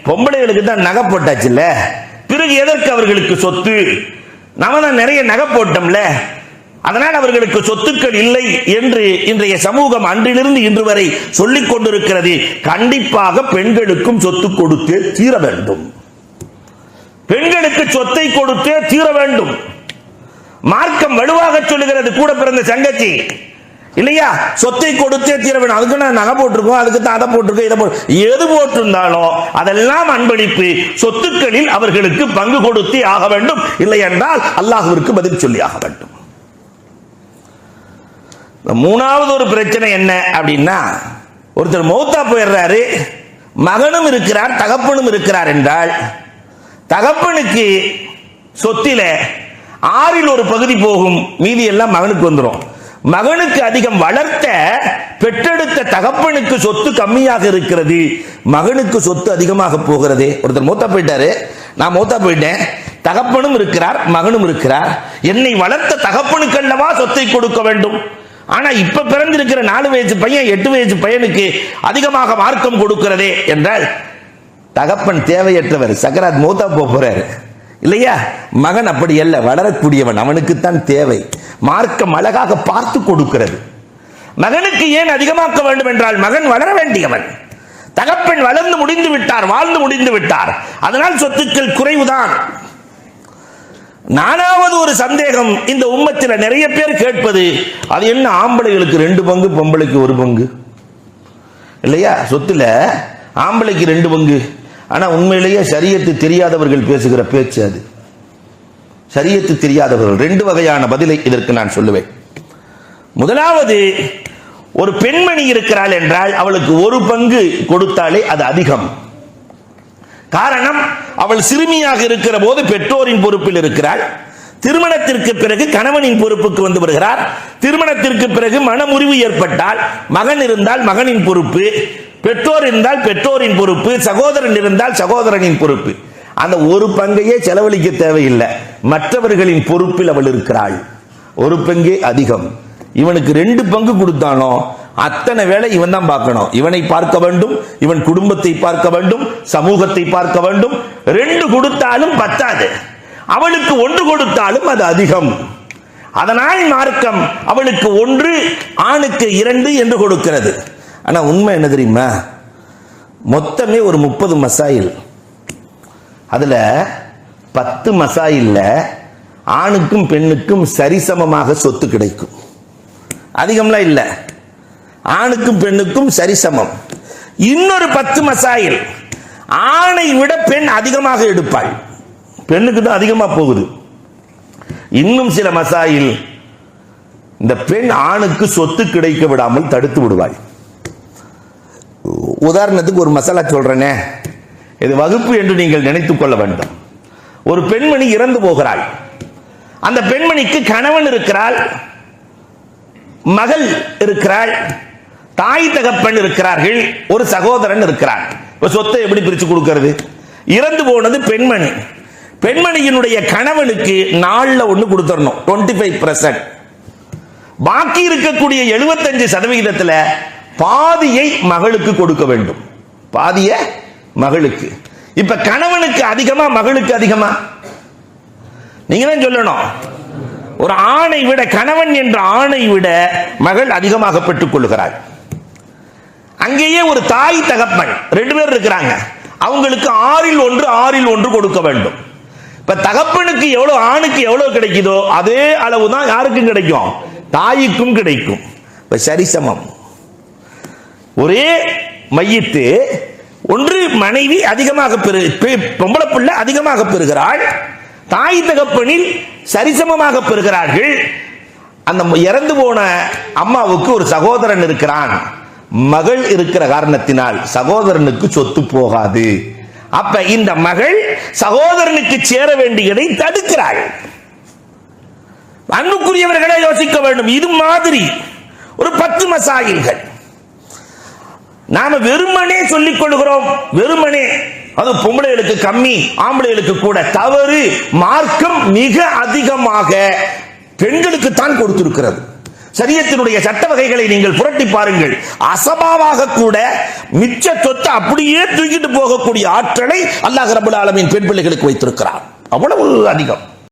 பொம்பளைகளுக்கு தான் நகை போட்டாச்சுல்ல, பிறகு எதற்கு அவர்களுக்கு சொத்து? நாம தான் நிறைய நகை போட்டோம்ல, அதனால் அவர்களுக்கு சொத்துக்கள் இல்லை என்று இன்றைய சமூகம் அன்றிலிருந்து இன்று வரை சொல்லிக் கொண்டிருக்கிறது. கண்டிப்பாக பெண்களுக்கும் சொத்து கொடுத்தே தீர வேண்டும். பெண்களுக்கு சொத்தை கொடுத்தே தீர வேண்டும். மார்க்கம் வலுவாக சொல்லுகிறது. கூட பிறந்த சங்கச்சி இல்லையா, சொத்தை கொடுத்தே தீர வேண்டும். அதுக்கு நான் நகை போட்டிருக்கோம், அதுக்கு தான் அதை போட்டிருக்கோம், இதை போட்டு எது போட்டிருந்தாலும் அதெல்லாம் அன்பளிப்பு. சொத்துக்களில் அவர்களுக்கு பங்கு கொடுத்தே ஆக வேண்டும். இல்லை என்றால் அல்லாஹ்விற்கு பதில் சொல்லி ஆக வேண்டும். மூணாவது ஒரு பிரச்சனை என்ன அப்படின்னா, ஒருத்தர் மௌத்தா போயிடுறாரு, மகனும் இருக்கிறார் தகப்பனும் இருக்கிறார் என்றால், தகப்பனுக்கு சொத்தில 6இல் ஒரு பகுதி போகும், மீதி எல்லாம் மகனுக்கு வந்துடும். மகனுக்கு அதிகம் வளர்த்த பெற்றெடுத்த தகப்பனுக்கு சொத்து கம்மியாக இருக்கிறது, மகனுக்கு சொத்து அதிகமாக போகிறது. ஒருத்தர் மூத்தா போயிட்டாரு, நான் மூத்தா போயிட்டேன், தகப்பனும் இருக்கிறார் மகனும் இருக்கிறார், என்னை வளர்த்த தகப்பனுக்கு அல்லவா சொத்தை கொடுக்க வேண்டும். ஆனா இப்ப பிறந்திருக்கிற 4 வயசு பையன் 8 வயசு பையனுக்கு அதிகமாக மார்க்கம் கொடுக்கிறதே என்றால், தகப்பன் தேவையற்றவர், சக்கராத் மூத்தா போறாரு இல்லையா. மகன் அப்படி அல்ல, வளரக்கூடியவன், அவனுக்குத்தான் தேவை. மார்க்கம் அழகாக பார்த்து கொடுக்கிறது. மகனுக்கு ஏன் அதிகமாக்க வேண்டும் என்றால், மகன் வளர வேண்டியவன், தகப்பன் வளர்ந்து முடிந்து விட்டார், வாழ்ந்து முடிந்து விட்டார், அதனால் சொத்துக்கள் குறைவுதான். 4வது ஒரு சந்தேகம் இந்த உம்மத்தில் நிறைய பேர் கேட்பது, அது என்ன ஆம்பளைகளுக்கு 2 பங்கு பொம்பளைக்கு 1 பங்கு இல்லையா, சொத்துல ஆம்பளைக்கு 2 பங்கு. ஆனா உண்மையிலேயே ஷரியத்து தெரியாதவர்கள் பேசுகிற பேச்சு அது. ஷரியத்து தெரியாதவர்கள் 2 வகையான பதிலை இதற்கு நான் சொல்லுவேன். முதலாவது, ஒரு பெண்மணி இருக்கிறாள் என்றால் அவளுக்கு 1 பங்கு கொடுத்தாலே அது அதிகம். காரணம், அவள் சிறுமியாக இருக்கிற போது பெற்றோரின் பொறுப்பில் இருக்கிறாள். திருமணத்திற்கு பிறகு கணவனின் பொறுப்புக்கு வந்து வருகிறார். திருமணத்திற்கு பிறகு மனமுறிவு ஏற்பட்டால் மகன் இருந்தால் மகனின் பொறுப்பு, பெற்றோர் இருந்தால் பெற்றோரின் பொறுப்பு, சகோதரன் இருந்தால் சகோதரனின் பொறுப்பு. அந்த 1 பங்கையே செலவழிக்க தேவையில்லை, மற்றவர்களின் பொறுப்பில் அவள் இருக்கிறாள். 1 பங்கே அதிகம். இவனுக்கு 2 பங்கு கொடுத்தாலும் அத்தனை வேலை இவன் தான் பார்க்கணும். இவனை பார்க்க வேண்டும், இவன் குடும்பத்தை பார்க்க வேண்டும், சமூகத்தை பார்க்க வேண்டும். 2 கொடுத்தாலும் பத்தாது, அவளுக்கு 1 கொடுத்தாலும் அது அதிகம். அதனால் மார்க்கம் அவளுக்கு 1, ஆணுக்கு 2 என்று கொடுக்கிறது. ஆனா உண்மை என்ன தெரியுமா, மொத்தமே ஒரு 30 மசாயில், அதுல 10 மசாயில்ல ஆணுக்கும் பெண்ணுக்கும் சரிசமமாக சொத்து கிடைக்கும். அதிகம்லாம் இல்ல, ஆணுக்கும் பெண்ணுக்கும் சரிசமம். இன்னொரு 10 மசாயில் ஆணை விட பெண் அதிகமாக எடுப்பாள், பெண்ணுக்கு தான் அதிகமா போகுது. இன்னும் சில மசாயில் இந்த பெண் ஆணுக்கு சொத்து கிடைக்க விடாமல் தடுத்து விடுவாள். உதாரணத்துக்கு ஒரு மசாலா சொல்றேனே, இது வகுப்பு என்று நீங்கள் நினைத்துக் கொள்ள வேண்டும். ஒரு பெண்மணி இறந்து போகிறாள், அந்த பெண்மணிக்கு கணவன் இருக்கிறாள், மகள் இருக்கிறாள், தாய் தகப்பன் இருக்கிறார்கள், ஒரு சகோதரன் இருக்கிறார். சொத்தை எப்படி பிரிச்சு கொடுக்கிறது? இறந்து போனது பெண்மணி, பெண்மணியினுடைய கணவனுக்கு 4ல் 1 கொடுத்துடணும், 25%. பாக்கி இருக்கக்கூடிய 75% பாதியை மகளுக்கு கொடுக்க வேண்டும், பாதிய மகளுக்கு. இப்ப கணவனுக்கு அதிகமா மகளுக்கு அதிகமா? நீங்க தான் சொல்லணும். ஒரு ஆணை விட, கணவன் என்ற ஆணை விட மகள் அதிகமாக பெற்றுக் கொள்கிறாள். அங்கேயே ஒரு தாய் தகப்பன் 2 பேர் இருக்கிறாங்க, அவங்களுக்கு 6ல் 1 கொடுக்க வேண்டும். இப்ப தகப்பனுக்கு எவ்வளவு, ஆணுக்கு எவ்வளவு கிடைக்குதோ அதே அளவுதான் யாருக்கும் கிடைக்கும், தாய்க்கும் கிடைக்கும். இப்ப சரிசமம். ஒரே மையத்து, ஒன்று மனைவி அதிகமாக பொம்பளை பிள்ளை அதிகமாக பெறுகிறாள், தாய் தகப்பனில் சரிசமமாக பெறுகிறார்கள். அந்த இறந்து போன அம்மாவுக்கு ஒரு சகோதரன் இருக்கிறான், மகள் இருக்கிற காரணத்தினால் சகோதரனுக்கு சொத்து போகாது. அப்ப இந்த மகள் சகோதரனுக்கு சேர வேண்டியதை தடுக்கிறாள். அன்புக்குரியவர்களை யோசிக்க வேண்டும். இது மாதிரி ஒரு 10 மசாயில்கள் நாம வெறுமனே சொல்லிக் கொள்கிறோம். வெறுமனே அது பொம்பளைகளுக்கு கம்மி, ஆம்பளைகளுக்கு கூட. தவறு. மார்க்கம் மிக அதிகமாக பெண்களுக்கு தான் கொடுத்திருக்கிறது. சரியத்தினுடைய சட்ட வகைகளை நீங்கள் புரட்டி பாருங்கள். அசபாவாக கூட மிச்ச சொத்தை அப்படியே தூக்கிட்டு போகக்கூடிய ஆற்றலை அல்லாஹ் ரப்பல் ஆலமீன் பெண் பிள்ளைகளுக்கு வைத்திருக்கிறார். அவ்வளவு அதிகம்.